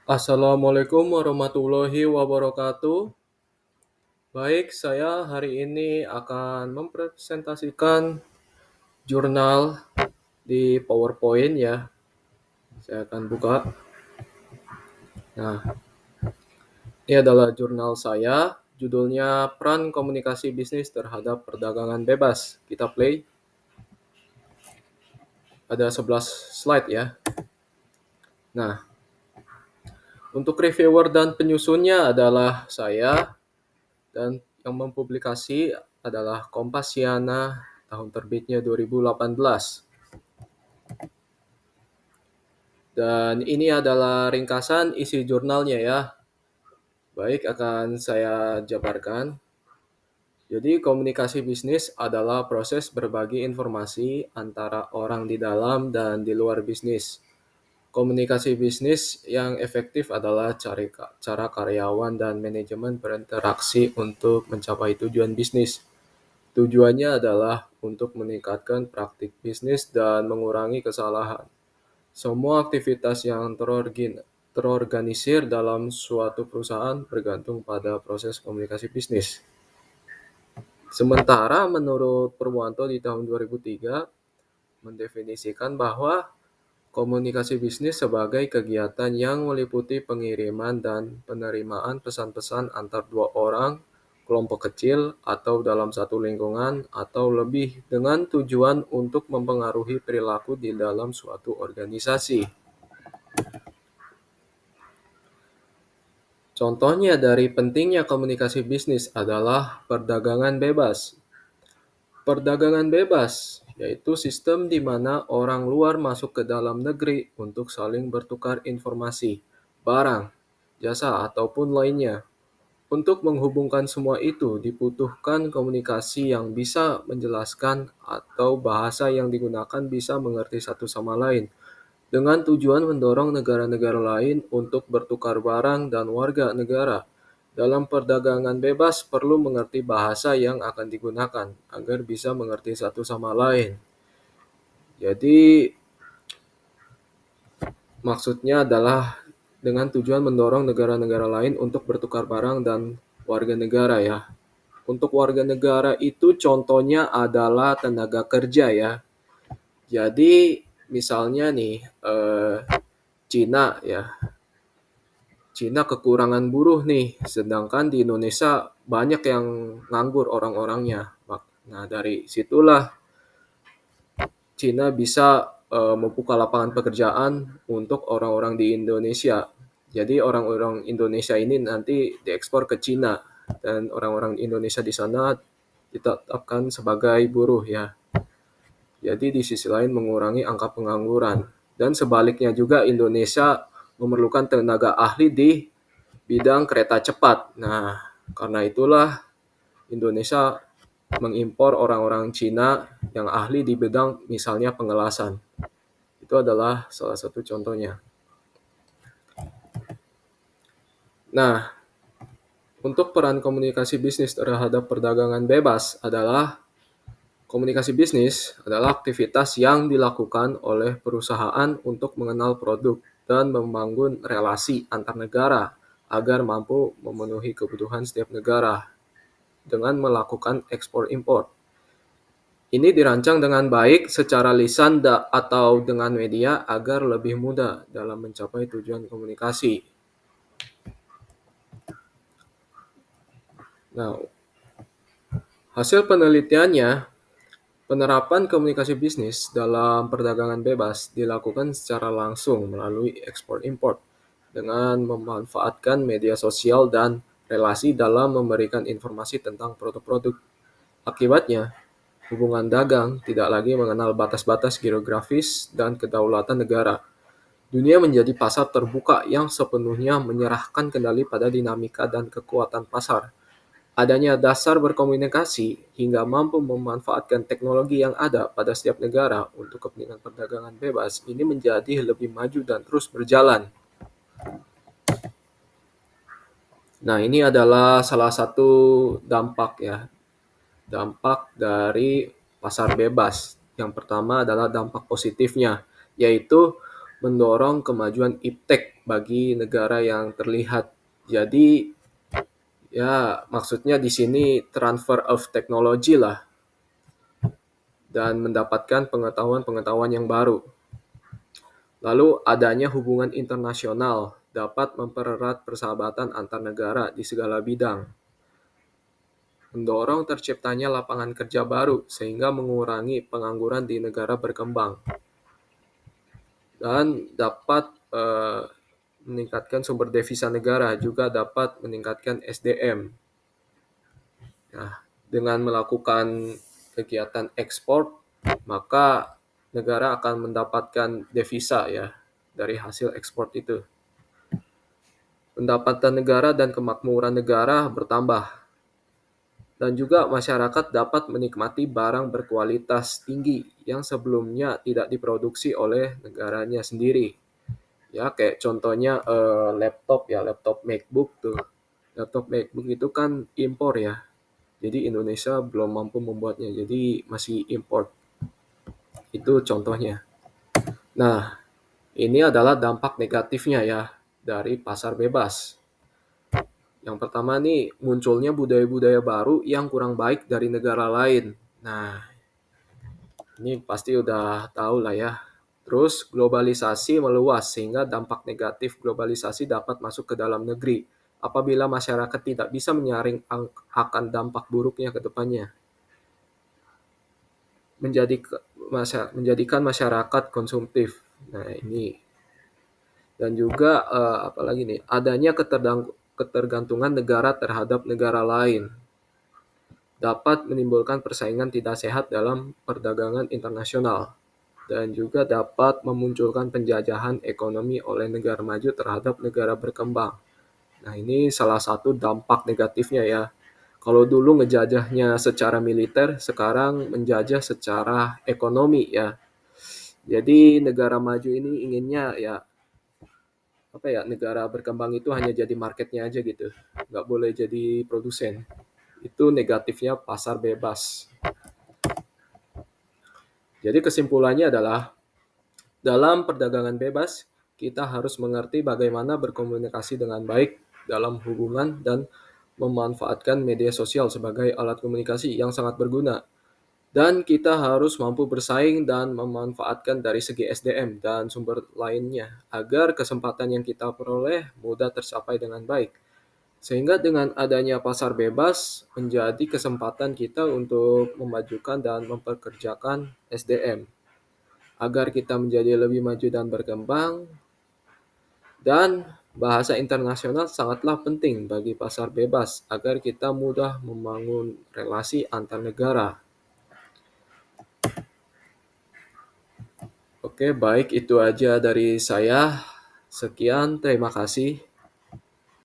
Assalamualaikum warahmatullahi wabarakatuh. Baik, saya hari ini akan mempresentasikan jurnal di PowerPoint ya. Saya akan buka. Nah, ini adalah jurnal saya. Judulnya Peran Komunikasi Bisnis Terhadap Perdagangan Bebas. Kita play. Ada 11 slide ya. Nah, untuk reviewer dan penyusunnya adalah saya. Dan yang mempublikasi adalah Kompasiana, tahun terbitnya 2018. Dan ini adalah ringkasan isi jurnalnya ya. Baik, akan saya jabarkan. Jadi komunikasi bisnis adalah proses berbagi informasi antara orang di dalam dan di luar bisnis. Komunikasi bisnis yang efektif adalah cara karyawan dan manajemen berinteraksi untuk mencapai tujuan bisnis. Tujuannya adalah untuk meningkatkan praktik bisnis dan mengurangi kesalahan. Semua aktivitas yang terorganisir dalam suatu perusahaan bergantung pada proses komunikasi bisnis. Sementara menurut Purwanto di tahun 2003 mendefinisikan bahwa komunikasi bisnis sebagai kegiatan yang meliputi pengiriman dan penerimaan pesan-pesan antar dua orang, kelompok kecil, atau dalam satu lingkungan, atau lebih dengan tujuan untuk mempengaruhi perilaku di dalam suatu organisasi. Contohnya dari pentingnya komunikasi bisnis adalah perdagangan bebas. Perdagangan bebas yaitu sistem di mana orang luar masuk ke dalam negeri untuk saling bertukar informasi, barang, jasa, ataupun lainnya. Untuk menghubungkan semua itu dibutuhkan komunikasi yang bisa menjelaskan atau bahasa yang digunakan bisa mengerti satu sama lain, dengan tujuan mendorong negara-negara lain untuk bertukar barang dan warga negara. Dalam perdagangan bebas perlu mengerti bahasa yang akan digunakan agar bisa mengerti satu sama lain. Jadi maksudnya adalah dengan tujuan mendorong negara-negara lain untuk bertukar barang dan warga negara ya. Untuk warga negara itu contohnya adalah tenaga kerja ya. Jadi misalnya nih Cina ya. Cina kekurangan buruh nih, sedangkan di Indonesia banyak yang nganggur orang-orangnya. Nah, dari situlah Cina bisa membuka lapangan pekerjaan untuk orang-orang di Indonesia. Jadi orang-orang Indonesia ini nanti diekspor ke Cina dan orang-orang Indonesia di sana ditetapkan sebagai buruh ya. Jadi di sisi lain mengurangi angka pengangguran. Dan sebaliknya juga Indonesia memerlukan tenaga ahli di bidang kereta cepat. Nah, karena itulah Indonesia mengimpor orang-orang Cina yang ahli di bidang misalnya pengelasan. Itu adalah salah satu contohnya. Nah, untuk peran komunikasi bisnis terhadap perdagangan bebas adalah komunikasi bisnis adalah aktivitas yang dilakukan oleh perusahaan untuk mengenal produk dan membangun relasi antar negara agar mampu memenuhi kebutuhan setiap negara dengan melakukan ekspor-impor. Ini dirancang dengan baik secara lisan atau dengan media agar lebih mudah dalam mencapai tujuan komunikasi. Nah, hasil penelitiannya, penerapan komunikasi bisnis dalam perdagangan bebas dilakukan secara langsung melalui ekspor-impor dengan memanfaatkan media sosial dan relasi dalam memberikan informasi tentang produk-produk. Akibatnya, hubungan dagang tidak lagi mengenal batas-batas geografis dan kedaulatan negara. Dunia menjadi pasar terbuka yang sepenuhnya menyerahkan kendali pada dinamika dan kekuatan pasar. Adanya dasar berkomunikasi hingga mampu memanfaatkan teknologi yang ada pada setiap negara untuk kepentingan perdagangan bebas ini menjadi lebih maju dan terus berjalan. Nah, ini adalah salah satu dampak ya, dampak dari pasar bebas. Yang pertama adalah dampak positifnya, yaitu mendorong kemajuan iptek bagi negara yang terlihat. Jadi ya maksudnya di sini transfer of technology lah dan mendapatkan pengetahuan-pengetahuan yang baru. Lalu adanya hubungan internasional dapat mempererat persahabatan antar negara di segala bidang, mendorong terciptanya lapangan kerja baru sehingga mengurangi pengangguran di negara berkembang, dan dapat meningkatkan sumber devisa negara, juga dapat meningkatkan SDM. Nah, dengan melakukan kegiatan ekspor, maka negara akan mendapatkan devisa ya dari hasil ekspor itu. Pendapatan negara dan kemakmuran negara bertambah, dan juga masyarakat dapat menikmati barang berkualitas tinggi yang sebelumnya tidak diproduksi oleh negaranya sendiri. Ya, kayak contohnya laptop ya, laptop MacBook tuh. Laptop MacBook itu kan impor ya. Jadi Indonesia belum mampu membuatnya, jadi masih import. Itu contohnya. Nah, ini adalah dampak negatifnya ya dari pasar bebas. Yang pertama nih, munculnya budaya-budaya baru yang kurang baik dari negara lain. Nah, ini pasti udah tahu lah ya. Terus globalisasi meluas sehingga dampak negatif globalisasi dapat masuk ke dalam negeri apabila masyarakat tidak bisa menyaring akan dampak buruknya ke depannya. Menjadikan masyarakat konsumtif. Nah, ini dan juga apalagi nih, adanya ketergantungan negara terhadap negara lain dapat menimbulkan persaingan tidak sehat dalam perdagangan internasional dan juga dapat memunculkan penjajahan ekonomi oleh negara maju terhadap negara berkembang. Nah, ini salah satu dampak negatifnya ya. Kalau dulu ngejajahnya secara militer, sekarang menjajah secara ekonomi ya. Jadi negara maju ini inginnya ya apa ya, negara berkembang itu hanya jadi marketnya aja gitu, nggak boleh jadi produsen. Itu negatifnya pasar bebas. Jadi kesimpulannya adalah dalam perdagangan bebas kita harus mengerti bagaimana berkomunikasi dengan baik dalam hubungan dan memanfaatkan media sosial sebagai alat komunikasi yang sangat berguna. Dan kita harus mampu bersaing dan memanfaatkan dari segi SDM dan sumber lainnya agar kesempatan yang kita peroleh mudah tercapai dengan baik. Sehingga dengan adanya pasar bebas menjadi kesempatan kita untuk memajukan dan memperkerjakan SDM agar kita menjadi lebih maju dan berkembang. Dan bahasa internasional sangatlah penting bagi pasar bebas agar kita mudah membangun relasi antar negara. Oke, baik itu aja dari saya. Sekian, terima kasih.